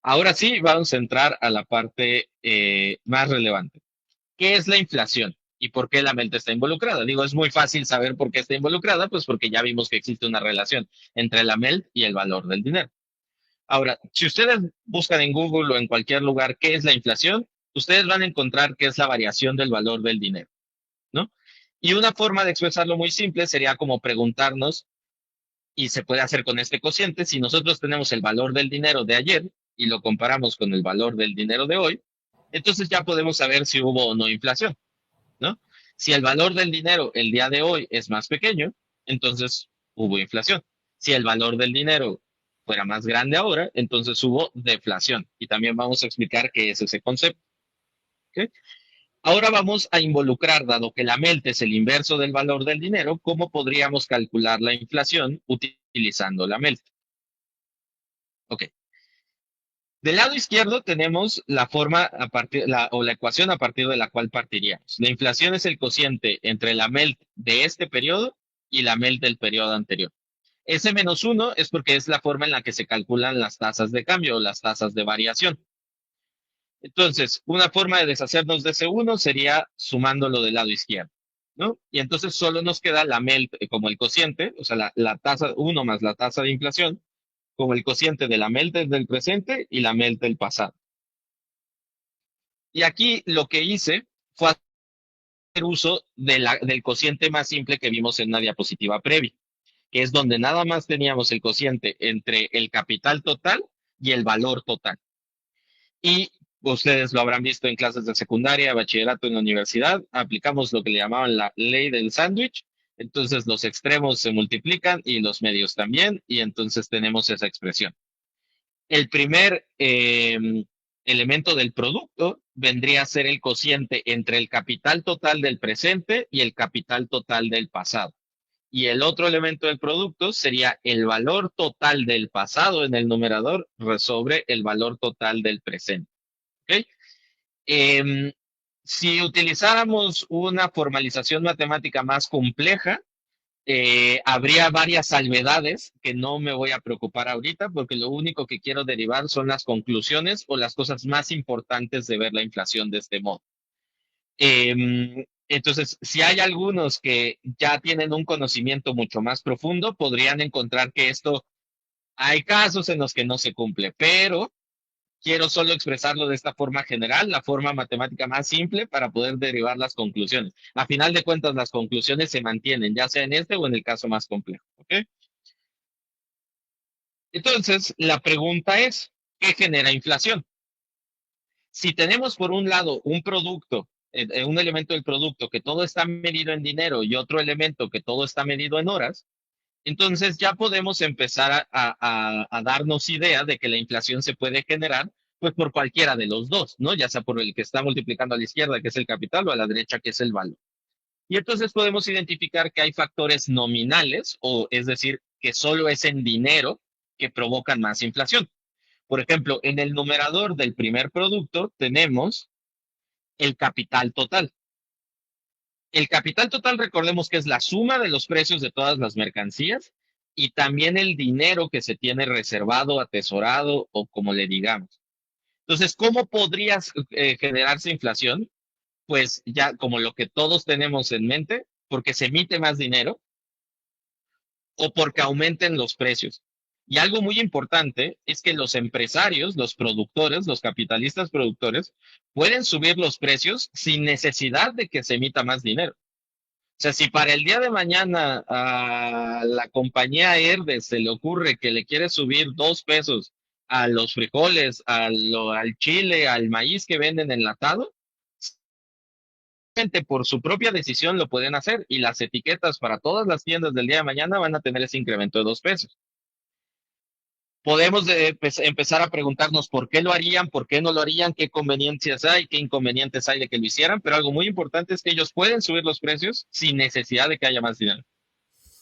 Ahora sí, vamos a entrar a la parte más relevante. ¿Qué es la inflación? ¿Y por qué la mente está involucrada? Digo, es muy fácil saber por qué está involucrada, pues porque ya vimos que existe una relación entre la MELT y el valor del dinero. Ahora, si ustedes buscan en Google o en cualquier lugar qué es la inflación, ustedes van a encontrar que es la variación del valor del dinero, ¿no? Y una forma de expresarlo muy simple sería como preguntarnos, y se puede hacer con este cociente, si nosotros tenemos el valor del dinero de ayer y lo comparamos con el valor del dinero de hoy, entonces ya podemos saber si hubo o no inflación, ¿no? Si el valor del dinero el día de hoy es más pequeño, entonces hubo inflación. Si el valor del dinero fuera más grande ahora, entonces hubo deflación. Y también vamos a explicar qué es ese concepto. ¿Ok? Ahora vamos a involucrar, dado que la MELT es el inverso del valor del dinero, cómo podríamos calcular la inflación utilizando la MELT. Ok. Del lado izquierdo tenemos la forma o la ecuación a partir de la cual partiríamos. La inflación es el cociente entre la MELT de este periodo y la MELT del periodo anterior. Ese menos uno es porque es la forma en la que se calculan las tasas de cambio o las tasas de variación. Entonces, una forma de deshacernos de ese uno sería sumándolo del lado izquierdo, ¿no? Y entonces solo nos queda la MELT como el cociente, o sea, la tasa uno más la tasa de inflación, como el cociente de la MELT del presente y la MELT del pasado. Y aquí lo que hice fue hacer uso del cociente más simple que vimos en una diapositiva previa, que es donde nada más teníamos el cociente entre el capital total y el valor total. Y ustedes lo habrán visto en clases de secundaria, bachillerato en la universidad, aplicamos lo que le llamaban la ley del sándwich. Entonces los extremos se multiplican y los medios también, y entonces tenemos esa expresión. El primer elemento del producto vendría a ser el cociente entre el capital total del presente y el capital total del pasado. Y el otro elemento del producto sería el valor total del pasado en el numerador sobre el valor total del presente. ¿Ok? Em, si utilizáramos una formalización matemática más compleja, habría varias salvedades que no me voy a preocupar ahorita porque lo único que quiero derivar son las conclusiones o las cosas más importantes de ver la inflación de este modo. Entonces, si hay algunos que ya tienen un conocimiento mucho más profundo, podrían encontrar que esto, hay casos en los que no se cumple, pero quiero solo expresarlo de esta forma general, la forma matemática más simple para poder derivar las conclusiones. A final de cuentas, las conclusiones se mantienen, ya sea en este o en el caso más complejo. ¿Ok? Entonces, la pregunta es, ¿qué genera inflación? Si tenemos por un lado un producto, un elemento del producto que todo está medido en dinero y otro elemento que todo está medido en horas, entonces ya podemos empezar a darnos idea de que la inflación se puede generar pues por cualquiera de los dos, ¿no? Ya sea por el que está multiplicando a la izquierda, que es el capital, o a la derecha, que es el valor. Y entonces podemos identificar que hay factores nominales, o es decir, que solo es en dinero que provocan más inflación. Por ejemplo, en el numerador del primer producto tenemos el capital total. El capital total, recordemos que es la suma de los precios de todas las mercancías y también el dinero que se tiene reservado, atesorado o como le digamos. Entonces, ¿cómo podrías generarse inflación? Pues ya como lo que todos tenemos en mente, porque se emite más dinero o porque aumenten los precios. Y algo muy importante es que los empresarios, los productores, los capitalistas productores, pueden subir los precios sin necesidad de que se emita más dinero. O sea, si para el día de mañana a la compañía Herde se le ocurre que le quiere subir 2 pesos a los frijoles, al chile, al maíz que venden enlatado, por su propia decisión lo pueden hacer y las etiquetas para todas las tiendas del día de mañana van a tener ese incremento de 2 pesos. Podemos empezar a preguntarnos por qué lo harían, por qué no lo harían, qué conveniencias hay, qué inconvenientes hay de que lo hicieran, pero algo muy importante es que ellos pueden subir los precios sin necesidad de que haya más dinero.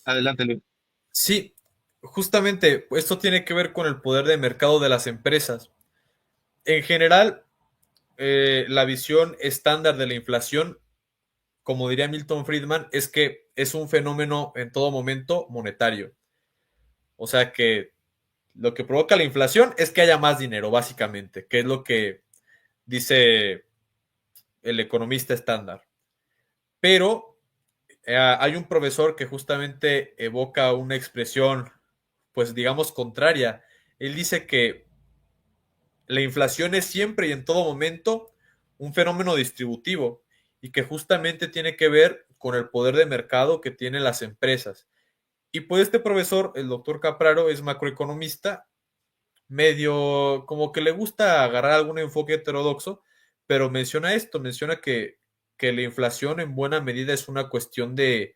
Adelante, Luis. Sí, justamente esto tiene que ver con el poder de mercado de las empresas. En general, la visión estándar de la inflación, como diría Milton Friedman, es que es un fenómeno en todo momento monetario. O sea que Lo que provoca la inflación es que haya más dinero, básicamente, que es lo que dice el economista estándar. Pero hay un profesor que justamente evoca una expresión, pues digamos, contraria. Él dice que la inflación es siempre y en todo momento un fenómeno distributivo y que justamente tiene que ver con el poder de mercado que tienen las empresas. Y pues este profesor, el doctor Capraro, es macroeconomista, medio como que le gusta agarrar algún enfoque heterodoxo, pero menciona esto, menciona que la inflación en buena medida es una cuestión de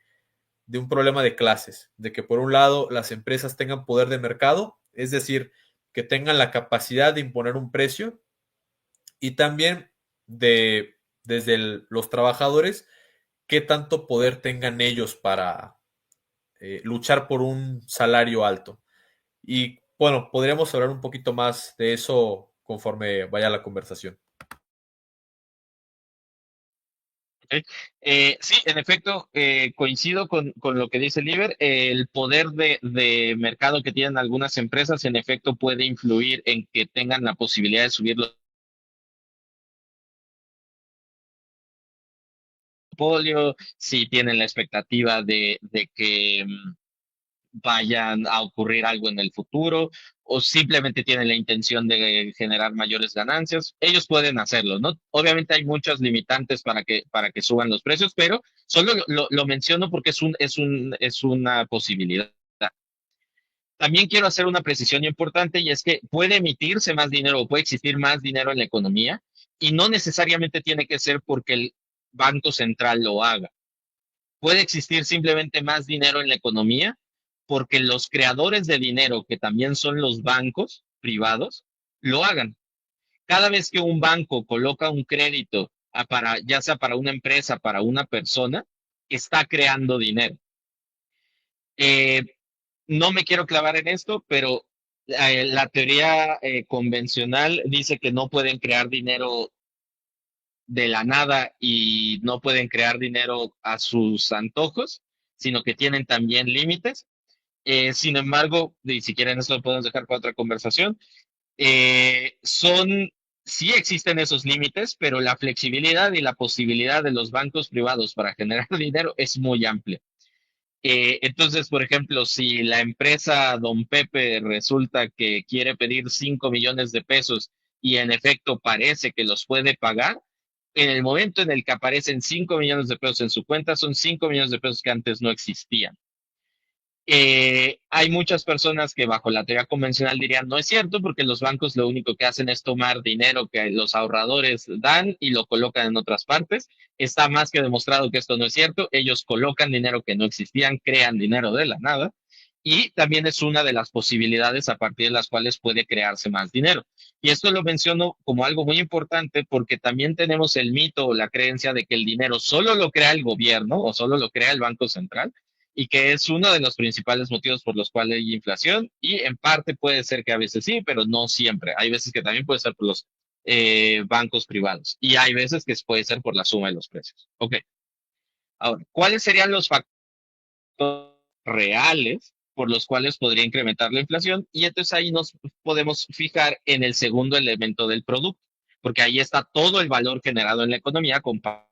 un problema de clases, de que por un lado las empresas tengan poder de mercado, es decir, que tengan la capacidad de imponer un precio, y también desde los trabajadores, qué tanto poder tengan ellos para luchar por un salario alto. Y bueno, podríamos hablar un poquito más de eso conforme vaya la conversación. ¿Ok? Sí, en efecto, coincido con lo que dice Liber. El poder de mercado que tienen algunas empresas, en efecto, puede influir en que tengan la posibilidad de subir los polio, si tienen la expectativa de que vayan a ocurrir algo en el futuro o simplemente tienen la intención de generar mayores ganancias, ellos pueden hacerlo, ¿no? Obviamente hay muchas limitantes para que suban los precios, pero solo lo menciono porque es una posibilidad. También quiero hacer una precisión importante y es que puede emitirse más dinero o puede existir más dinero en la economía y no necesariamente tiene que ser porque el Banco Central lo haga. Puede existir simplemente más dinero en la economía porque los creadores de dinero, que también son los bancos privados, lo hagan. Cada vez que un banco coloca un crédito para, ya sea para una empresa, para una persona, está creando dinero. Eh, no me quiero clavar en esto, pero la teoría convencional dice que no pueden crear dinero de la nada y no pueden crear dinero a sus antojos, sino que tienen también límites. Sin embargo, y si quieren eso lo podemos dejar para otra conversación, sí existen esos límites, pero la flexibilidad y la posibilidad de los bancos privados para generar dinero es muy amplia. Entonces, por ejemplo, si la empresa Don Pepe resulta que quiere pedir 5 millones de pesos y en efecto parece que los puede pagar, en el momento en el que aparecen 5 millones de pesos en su cuenta, son 5 millones de pesos que antes no existían. Hay muchas personas que bajo la teoría convencional dirían no es cierto porque los bancos lo único que hacen es tomar dinero que los ahorradores dan y lo colocan en otras partes. Está más que demostrado que esto no es cierto. Ellos colocan dinero que no existían, crean dinero de la nada y también es una de las posibilidades a partir de las cuales puede crearse más dinero. Y esto lo menciono como algo muy importante porque también tenemos el mito o la creencia de que el dinero solo lo crea el gobierno o solo lo crea el Banco Central y que es uno de los principales motivos por los cuales hay inflación y en parte puede ser que a veces sí, pero no siempre. Hay veces que también puede ser por los bancos privados y hay veces que puede ser por la suma de los precios. Ok, ahora, ¿cuáles serían los factores reales por los cuales podría incrementar la inflación? Y entonces ahí nos podemos fijar en el segundo elemento del producto, porque ahí está todo el valor generado en la economía comparado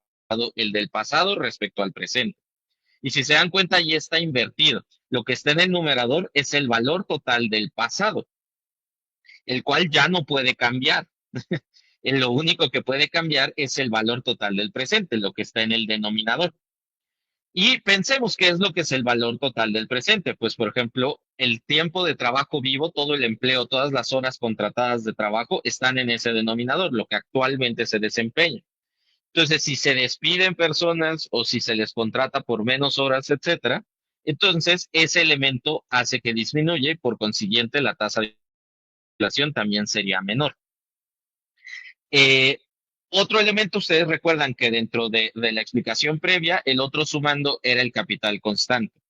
el del pasado respecto al presente. Y si se dan cuenta, ahí está invertido. Lo que está en el numerador es el valor total del pasado, el cual ya no puede cambiar. Lo único que puede cambiar es el valor total del presente, lo que está en el denominador. Y pensemos qué es lo que es el valor total del presente. Pues, por ejemplo, el tiempo de trabajo vivo, todo el empleo, todas las horas contratadas de trabajo están en ese denominador, lo que actualmente se desempeña. Entonces, si se despiden personas o si se les contrata por menos horas, etcétera, entonces ese elemento hace que disminuya y por consiguiente la tasa de inflación también sería menor. Eh, Otro elemento, ustedes recuerdan que dentro de la explicación previa, el otro sumando era el capital constante.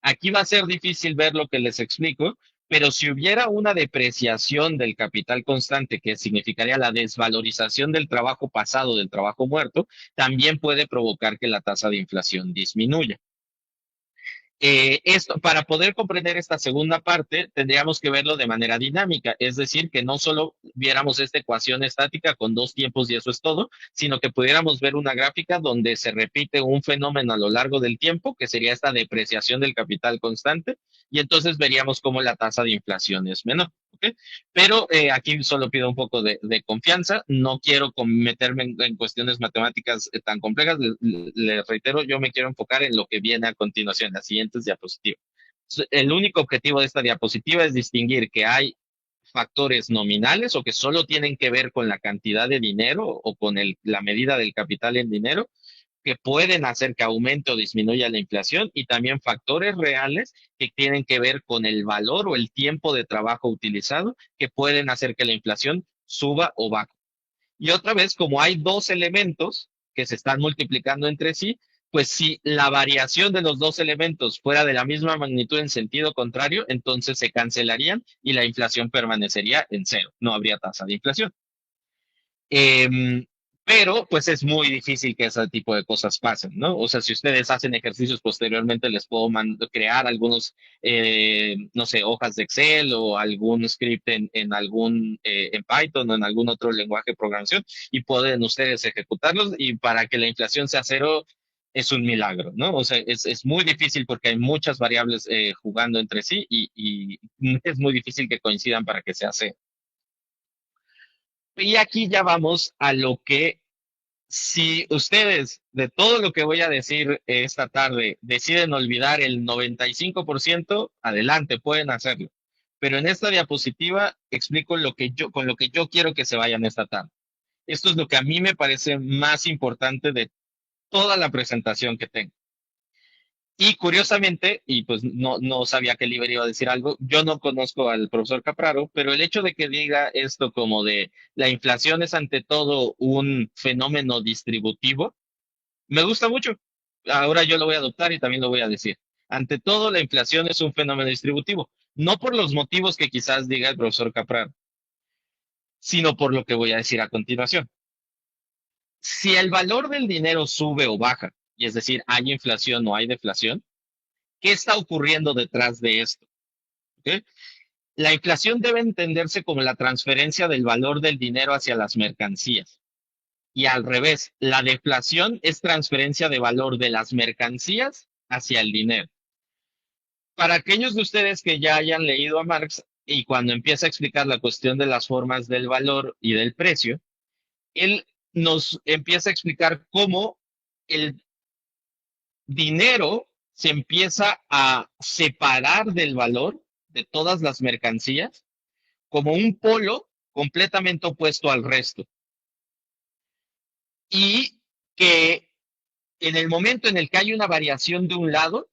Aquí va a ser difícil ver lo que les explico, pero si hubiera una depreciación del capital constante, que significaría la desvalorización del trabajo pasado, del trabajo muerto, también puede provocar que la tasa de inflación disminuya. Esto, para poder comprender esta segunda parte, tendríamos que verlo de manera dinámica, es decir, que no solo viéramos esta ecuación estática con dos tiempos y eso es todo, sino que pudiéramos ver una gráfica donde se repite un fenómeno a lo largo del tiempo, que sería esta depreciación del capital constante, y entonces veríamos cómo la tasa de inflación es menor. ¿Ok? Pero aquí solo pido un poco de confianza, no quiero meterme en cuestiones matemáticas tan complejas, les reitero, yo me quiero enfocar en lo que viene a continuación, las siguientes diapositivas. El único objetivo de esta diapositiva es distinguir que hay factores nominales o que solo tienen que ver con la cantidad de dinero o con la medida del capital en dinero que pueden hacer que aumente o disminuya la inflación y también factores reales que tienen que ver con el valor o el tiempo de trabajo utilizado que pueden hacer que la inflación suba o baje. Y otra vez, como hay dos elementos que se están multiplicando entre sí, pues si la variación de los dos elementos fuera de la misma magnitud en sentido contrario, entonces se cancelarían y la inflación permanecería en cero, no habría tasa de inflación. Eh, pero pues es muy difícil que ese tipo de cosas pasen, ¿no? O sea, si ustedes hacen ejercicios posteriormente, les puedo crear algunos, no sé, hojas de Excel o algún script en Python o en algún otro lenguaje de programación y pueden ustedes ejecutarlos y para que la inflación sea cero es un milagro, ¿no? O sea, es muy difícil porque hay muchas variables jugando entre sí y es muy difícil que coincidan para que sea cero. Y aquí ya vamos a lo que, si ustedes de todo lo que voy a decir esta tarde deciden olvidar el 95%, adelante, pueden hacerlo. Pero en esta diapositiva explico con lo que yo quiero que se vayan esta tarde. Esto es lo que a mí me parece más importante de toda la presentación que tengo. Y curiosamente, y pues no sabía que Liber iba a decir algo, yo no conozco al profesor Capraro, pero el hecho de que diga esto como de la inflación es ante todo un fenómeno distributivo, me gusta mucho. Ahora yo lo voy a adoptar y también lo voy a decir. Ante todo, la inflación es un fenómeno distributivo, no por los motivos que quizás diga el profesor Capraro, sino por lo que voy a decir a continuación. Si el valor del dinero sube o baja, y es decir, hay inflación o hay deflación, ¿qué está ocurriendo detrás de esto? ¿Ok? La inflación debe entenderse como la transferencia del valor del dinero hacia las mercancías. Y al revés, la deflación es transferencia de valor de las mercancías hacia el dinero. Para aquellos de ustedes que ya hayan leído a Marx y cuando empieza a explicar la cuestión de las formas del valor y del precio, él nos empieza a explicar cómo el dinero se empieza a separar del valor de todas las mercancías como un polo completamente opuesto al resto. Y que en el momento en el que hay una variación de un lado,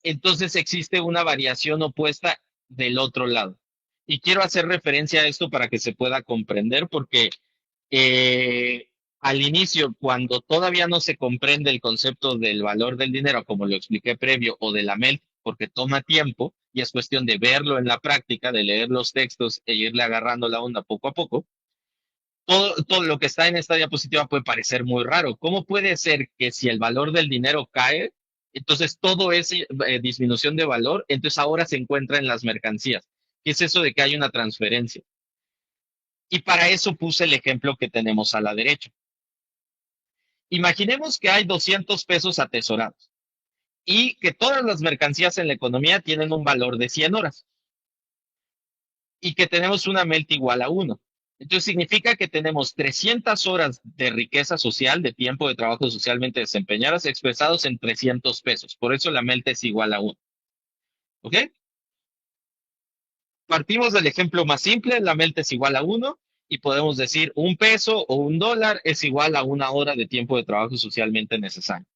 entonces existe una variación opuesta del otro lado. Y quiero hacer referencia a esto para que se pueda comprender, porque eh, al inicio, cuando todavía no se comprende el concepto del valor del dinero, como lo expliqué previo, o de la MELT, porque toma tiempo y es cuestión de verlo en la práctica, de leer los textos e irle agarrando la onda poco a poco, todo lo que está en esta diapositiva puede parecer muy raro. ¿Cómo puede ser que si el valor del dinero cae, entonces todo es disminución de valor, entonces ahora se encuentra en las mercancías? ¿Qué es eso de que hay una transferencia? Y para eso puse el ejemplo que tenemos a la derecha. Imaginemos que hay 200 pesos atesorados y que todas las mercancías en la economía tienen un valor de 100 horas y que tenemos una MELT igual a 1. Entonces significa que tenemos 300 horas de riqueza social, de tiempo de trabajo socialmente desempeñadas, expresados en 300 pesos. Por eso la MELT es igual a 1. ¿Ok? Partimos del ejemplo más simple, la MELT es igual a 1 y podemos decir un peso o un dólar es igual a una hora de tiempo de trabajo socialmente necesario.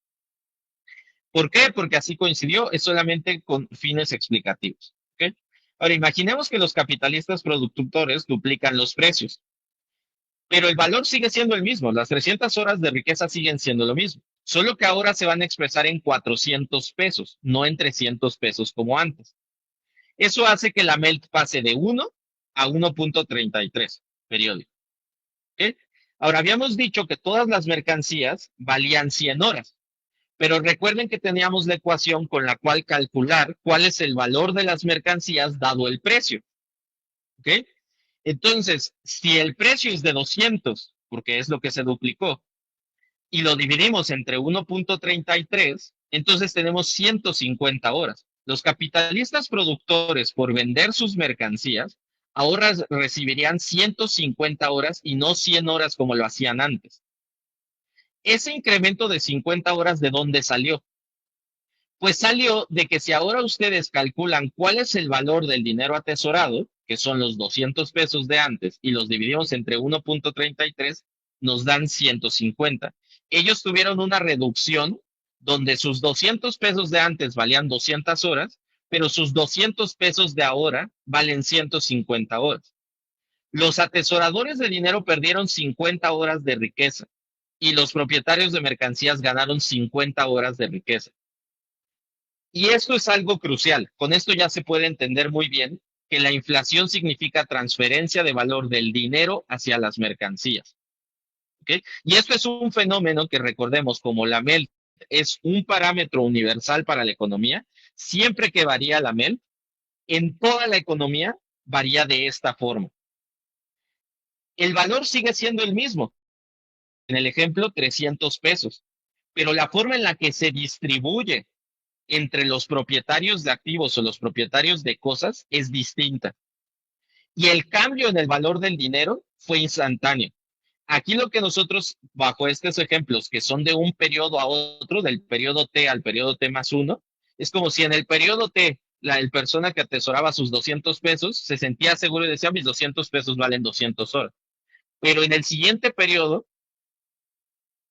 ¿Por qué? Porque así coincidió, es solamente con fines explicativos. ¿Ok? Ahora, imaginemos que los capitalistas productores duplican los precios, pero el valor sigue siendo el mismo, las 300 horas de riqueza siguen siendo lo mismo, solo que ahora se van a expresar en 400 pesos, no en 300 pesos como antes. Eso hace que la MELT pase de 1 a 1.33 periódico. ¿Ok? Ahora, habíamos dicho que todas las mercancías valían 100 horas, Pero recuerden que teníamos la ecuación con la cual calcular cuál es el valor de las mercancías dado el precio. ¿Ok? Entonces, si el precio es de 200, porque es lo que se duplicó, y lo dividimos entre 1.33, entonces tenemos 150 horas. Los capitalistas productores, por vender sus mercancías, ahora recibirían 150 horas y no 100 horas como lo hacían antes. Ese incremento de 50 horas, ¿de dónde salió? Pues salió de que si ahora ustedes calculan cuál es el valor del dinero atesorado, que son los 200 pesos de antes, y los dividimos entre 1.33, nos dan 150. Ellos tuvieron una reducción donde sus 200 pesos de antes valían 200 horas, pero sus 200 pesos de ahora valen 150 horas. Los atesoradores de dinero perdieron 50 horas de riqueza y los propietarios de mercancías ganaron 50 horas de riqueza. Y esto es algo crucial. Con esto ya se puede entender muy bien que la inflación significa transferencia de valor del dinero hacia las mercancías. ¿Okay? Y esto es un fenómeno que recordemos, como la MEL es un parámetro universal para la economía, siempre que varía la MEL, en toda la economía varía de esta forma. El valor sigue siendo el mismo. En el ejemplo, 300 pesos. Pero la forma en la que se distribuye entre los propietarios de activos o los propietarios de cosas es distinta. Y el cambio en el valor del dinero fue instantáneo. Aquí lo que nosotros, bajo estos ejemplos, que son de un periodo a otro, del periodo T al periodo T más uno, es como si en el periodo T, el persona que atesoraba sus 200 pesos se sentía seguro y decía, mis 200 pesos valen 200 horas. Pero en el siguiente periodo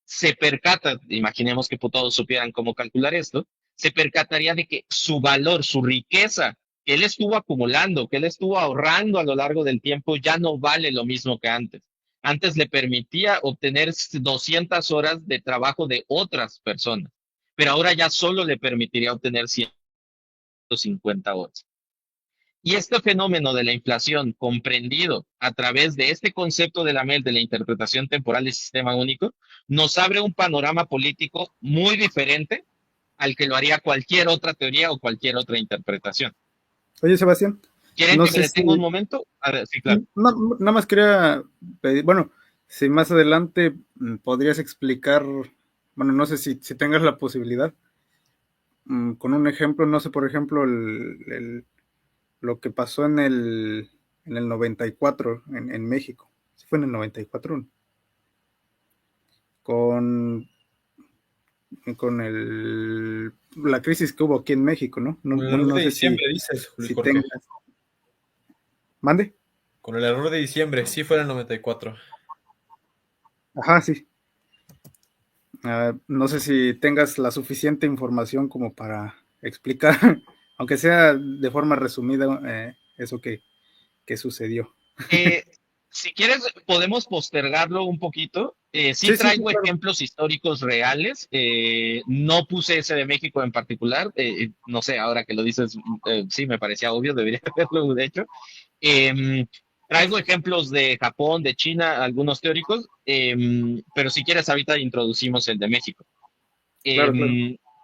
se percata, imaginemos que todos supieran cómo calcular esto, se percataría de que su valor, su riqueza que él estuvo acumulando, que él estuvo ahorrando a lo largo del tiempo, ya no vale lo mismo que antes. Antes le permitía obtener 200 horas de trabajo de otras personas, pero ahora ya solo le permitiría obtener 150 horas. Y este fenómeno de la inflación comprendido a través de este concepto de la MEL, de la interpretación temporal del sistema único, nos abre un panorama político muy diferente al que lo haría cualquier otra teoría o cualquier otra interpretación. Oye, Sebastián, ¿Quieren no que me sé detenga un si, momento? A ver, sí, claro. nada más quería pedir, bueno, si más adelante podrías explicar, bueno, no sé si tengas la posibilidad, con un ejemplo, no sé, por ejemplo, lo que pasó en el 94 en México. Sí fue en el 94, ¿no? con, la crisis que hubo aquí en México, ¿no? No, Con el bueno, error no de sé diciembre, dices, Julio si Jorge. tengas. ¿Mande? Con el error de diciembre, sí fue en el 94. Ajá, sí. No sé si tengas la suficiente información como para explicar, aunque sea de forma resumida, eso que sucedió. Eh, si quieres, podemos postergarlo un poquito. Sí Sí, sí, sí, traigo claro. ejemplos históricos reales. No puse ese de México en particular. No sé, ahora que lo dices, sí, me parecía obvio, debería haberlo de hecho. Eh, Traigo ejemplos de Japón, de China, algunos teóricos, pero si quieres ahorita introducimos el de México. Claro, claro.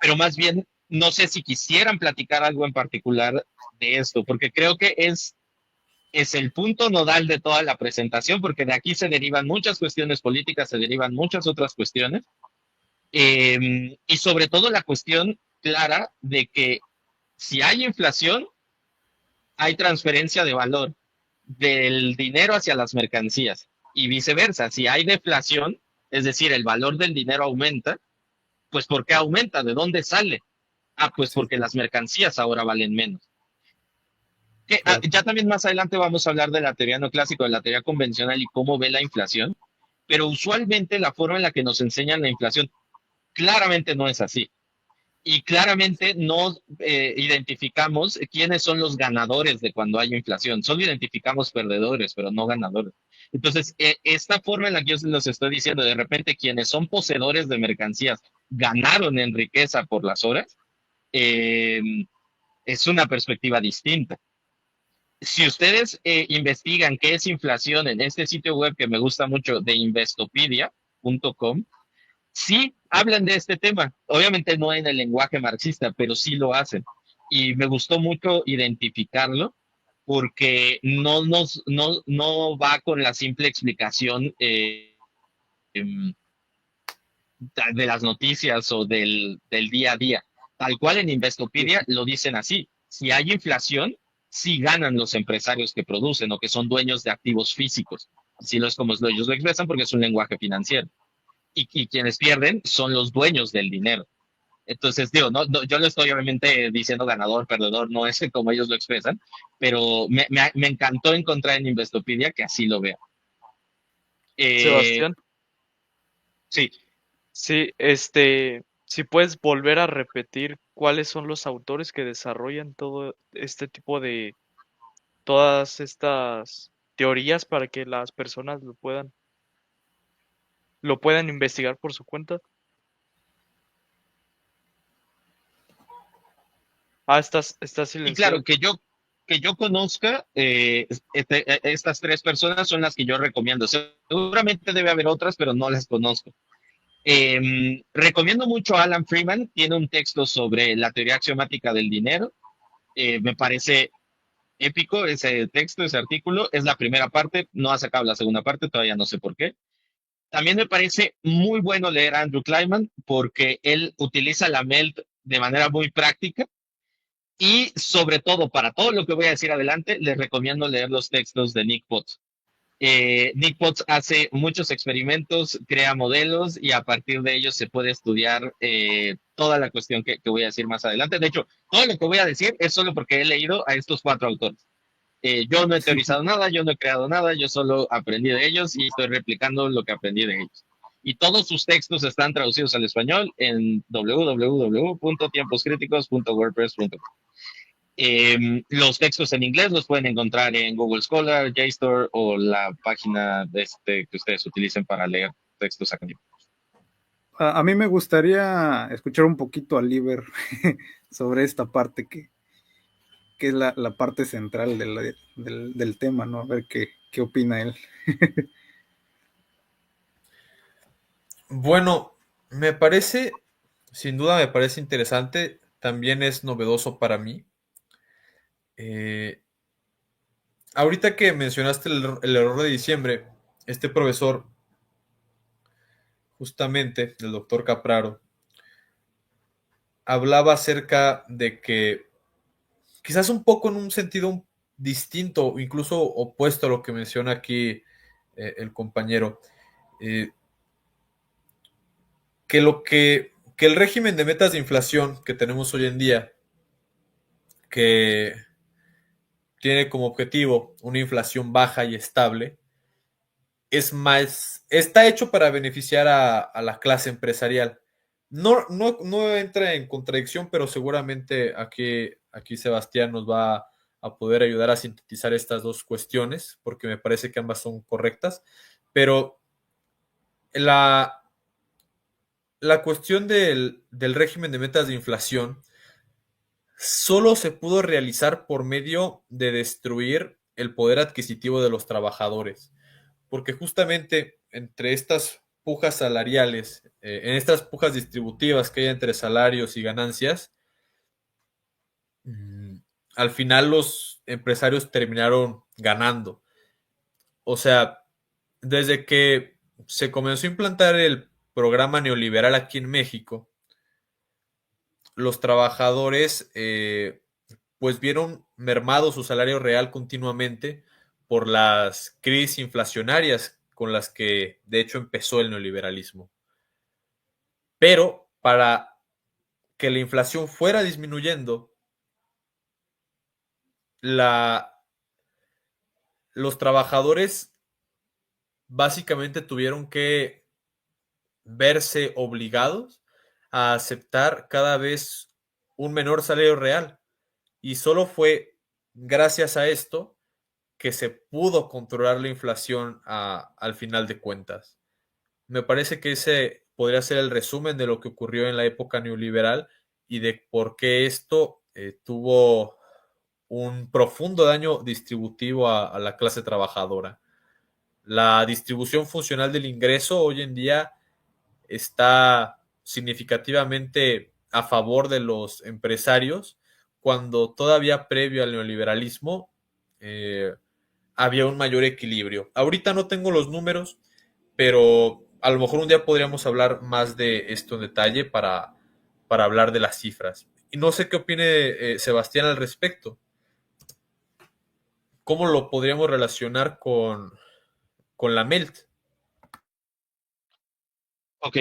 Pero más bien, no sé si quisieran platicar algo en particular de esto, porque creo que es el punto nodal de toda la presentación, porque de aquí se derivan muchas cuestiones políticas, se derivan muchas otras cuestiones, y sobre todo la cuestión clara de que si hay inflación, hay transferencia de valor del dinero hacia las mercancías y viceversa. Si hay deflación, es decir, el valor del dinero aumenta, pues ¿por qué aumenta? ¿De dónde sale? Ah, pues Sí, porque las mercancías ahora valen menos. claro. Ya también más adelante vamos a hablar de la teoría neoclásica, de la teoría convencional y cómo ve la inflación, pero usualmente la forma en la que nos enseñan la inflación claramente no es así. Y claramente no identificamos quiénes son los ganadores de cuando hay inflación. Solo identificamos perdedores, pero no ganadores. Entonces, esta forma en la que yo los estoy diciendo, de repente quienes son poseedores de mercancías ganaron en riqueza por las horas, eh, es una perspectiva distinta. Si ustedes investigan qué es inflación en este sitio web que me gusta mucho de investopedia.com, sí hablan de este tema. Obviamente no en el lenguaje marxista, pero sí lo hacen. Y me gustó mucho identificarlo porque no va con la simple explicación em, de las noticias o del día a día. Tal cual en Sí. Investopedia lo dicen así. Si hay inflación, sí ganan los empresarios que producen o que son dueños de activos físicos. Así lo es como ellos lo expresan porque es un lenguaje financiero. Y quienes pierden son los dueños del dinero. Entonces, digo, yo no estoy obviamente diciendo ganador, perdedor, no es como ellos lo expresan, pero me encantó encontrar en Investopedia que así lo vea. Eh, Sebastián, sí, sí, si puedes volver a repetir cuáles son los autores que desarrollan todo este tipo de, todas estas teorías para que las personas lo puedan investigar por su cuenta. Ah, estás y silenciado. claro, que yo conozca, estas tres personas son las que yo recomiendo. Seguramente debe haber otras, pero no las conozco. Recomiendo mucho a Alan Freeman, tiene un texto sobre la teoría axiomática del dinero. Me parece épico ese texto, ese artículo. Es la primera parte, no ha sacado la segunda parte, todavía no sé por qué. También me parece muy bueno leer a Andrew Kleiman porque él utiliza la MELT de manera muy práctica y sobre todo, para todo lo que voy a decir adelante, les recomiendo leer los textos de Nick Potts. Nick Potts hace muchos experimentos, crea modelos y a partir de ellos se puede estudiar toda la cuestión que voy a decir más adelante. De hecho, todo lo que voy a decir es solo porque he leído a estos cuatro autores. Yo no he teorizado nada, yo no he creado nada, yo solo aprendí de ellos y estoy replicando lo que aprendí de ellos. Y todos sus textos están traducidos al español en www.tiemposcríticos.wordpress.com. Los textos en inglés los pueden encontrar en Google Scholar, JSTOR o la página que ustedes utilicen para leer textos académicos. A mí me gustaría escuchar un poquito a Liber sobre esta parte que es la parte central del tema, ¿no? A ver qué opina él. Bueno, me parece, sin duda me parece interesante, también es novedoso para mí. Eh, Ahorita que mencionaste el error de diciembre, este profesor, justamente, el doctor Capraro, hablaba acerca de que quizás un poco en un sentido distinto, incluso opuesto a lo que menciona aquí el compañero, eh, que el régimen de metas de inflación que tenemos hoy en día, que tiene como objetivo una inflación baja y estable, está hecho para beneficiar a la clase empresarial. No entra en contradicción, pero seguramente aquí Sebastián nos va a poder ayudar a sintetizar estas dos cuestiones, porque me parece que ambas son correctas. Pero la, la cuestión del régimen de metas de inflación solo se pudo realizar por medio de destruir el poder adquisitivo de los trabajadores, porque justamente entre estas pujas salariales, en estas pujas distributivas que hay entre salarios y ganancias, mm, al final los empresarios terminaron ganando. O sea, desde que se comenzó a implantar el programa neoliberal aquí en México, los trabajadores pues vieron mermado su salario real continuamente por las crisis inflacionarias con las que de hecho empezó el neoliberalismo. Pero para que la inflación fuera disminuyendo, la, los trabajadores básicamente tuvieron que verse obligados a aceptar cada vez un menor salario real. Y solo fue gracias a esto que se pudo controlar la inflación al final de cuentas. Me parece que ese podría ser el resumen de lo que ocurrió en la época neoliberal y de por qué esto tuvo un profundo daño distributivo a la clase trabajadora. La distribución funcional del ingreso hoy en día está significativamente a favor de los empresarios, cuando todavía previo al neoliberalismo había un mayor equilibrio. Ahorita no tengo los números, pero a lo mejor un día podríamos hablar más de esto en detalle para hablar de las cifras. Y no sé qué opine Sebastián al respecto. ¿Cómo lo podríamos relacionar con la MELT? Ok,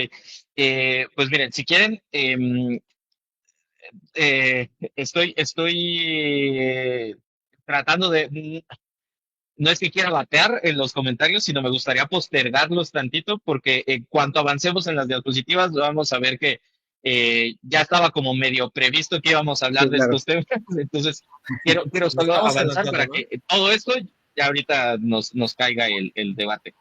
pues miren, si quieren, estoy tratando de, no es que quiera batear en los comentarios, sino me gustaría postergarlos tantito, porque en cuanto avancemos en las diapositivas, vamos a ver que ya estaba como medio previsto que íbamos a hablar Sí, de claro. estos temas, entonces quiero Nos solo estamos avanzar adelantando, para ¿no? que todo esto ya ahorita nos caiga el debate.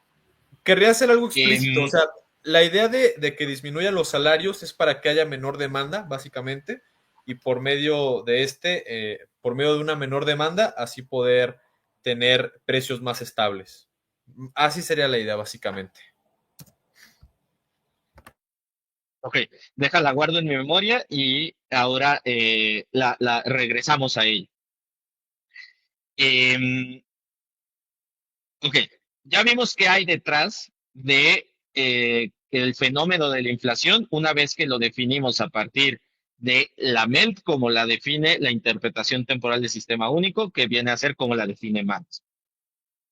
Querría hacer algo explícito, o Em, sea, la idea de que disminuyan los salarios es para que haya menor demanda, básicamente, y por medio de por medio de una menor demanda, así poder tener precios más estables. Así sería la idea, básicamente. ok, déjala guardo en mi memoria y ahora la regresamos a ella. Em, Ok, ya vimos qué hay detrás de el fenómeno de la inflación una vez que lo definimos a partir de la MELT como la define la interpretación temporal del sistema único, que viene a ser como la define Marx.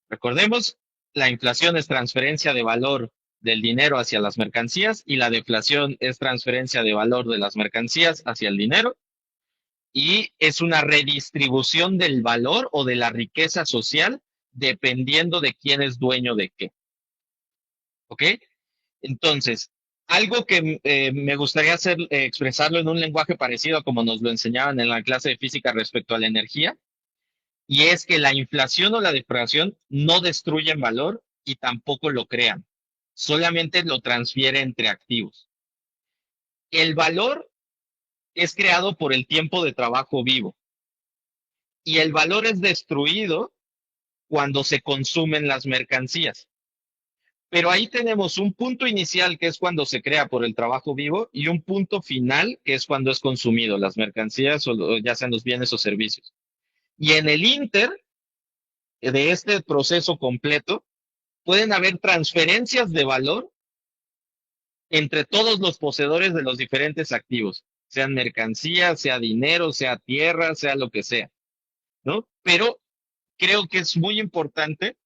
Recordemos, la inflación es transferencia de valor del dinero hacia las mercancías y la deflación es transferencia de valor de las mercancías hacia el dinero y es una redistribución del valor o de la riqueza social dependiendo de quién es dueño de qué. ¿Ok? Entonces, algo que me gustaría expresarlo en un lenguaje parecido a como nos lo enseñaban en la clase de física respecto a la energía, y es que la inflación o la deflación no destruyen valor y tampoco lo crean, solamente lo transfiere entre activos. El valor es creado por el tiempo de trabajo vivo y el valor es destruido cuando se consumen las mercancías. Pero ahí tenemos un punto inicial que es cuando se crea por el trabajo vivo y un punto final que es cuando es consumido, las mercancías o ya sean los bienes o servicios. Y en el inter de este proceso completo pueden haber transferencias de valor entre todos los poseedores de los diferentes activos, sean mercancías, sea dinero, sea tierra, sea lo que sea, ¿no? Pero creo que es muy importante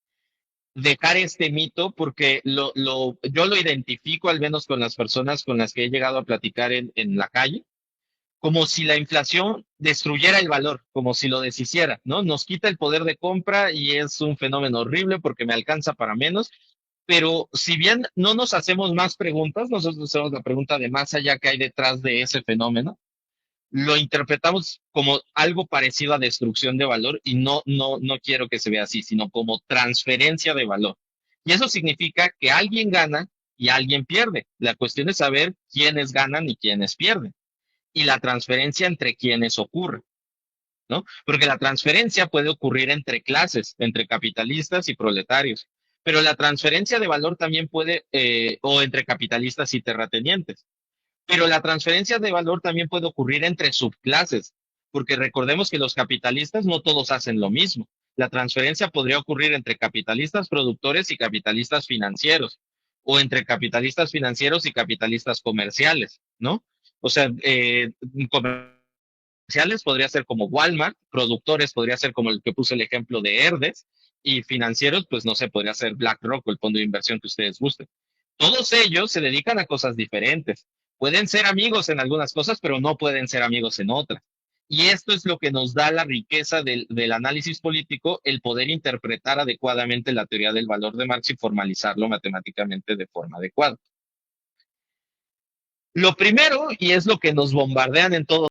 dejar este mito porque yo lo identifico al menos con las personas con las que he llegado a platicar en la calle, como si la inflación destruyera el valor, como si lo deshiciera, ¿no? Nos quita el poder de compra y es un fenómeno horrible porque me alcanza para menos, pero si bien no nos hacemos más preguntas, nosotros hacemos la pregunta de más allá que hay detrás de ese fenómeno, lo interpretamos como algo parecido a destrucción de valor y no quiero que se vea así, sino como transferencia de valor. Y eso significa que alguien gana y alguien pierde. La cuestión es saber quiénes ganan y quiénes pierden. Y la transferencia entre quienes ocurre, ¿no? Porque la transferencia puede ocurrir entre clases, entre capitalistas y proletarios. Pero la transferencia de valor también puede, o entre capitalistas y terratenientes. Pero la transferencia de valor también puede ocurrir entre subclases, porque recordemos que los capitalistas no todos hacen lo mismo. La transferencia podría ocurrir entre capitalistas productores y capitalistas financieros, o entre capitalistas financieros y capitalistas comerciales, ¿no? O sea, comerciales podría ser como Walmart, productores podría ser como el que puse el ejemplo de Herdes, y financieros, pues no sé, podría ser BlackRock o el fondo de inversión que ustedes gusten. Todos ellos se dedican a cosas diferentes. Pueden ser amigos en algunas cosas, pero no pueden ser amigos en otras. Y esto es lo que nos da la riqueza del análisis político, el poder interpretar adecuadamente la teoría del valor de Marx y formalizarlo matemáticamente de forma adecuada. Lo primero, y es lo que nos bombardean en todos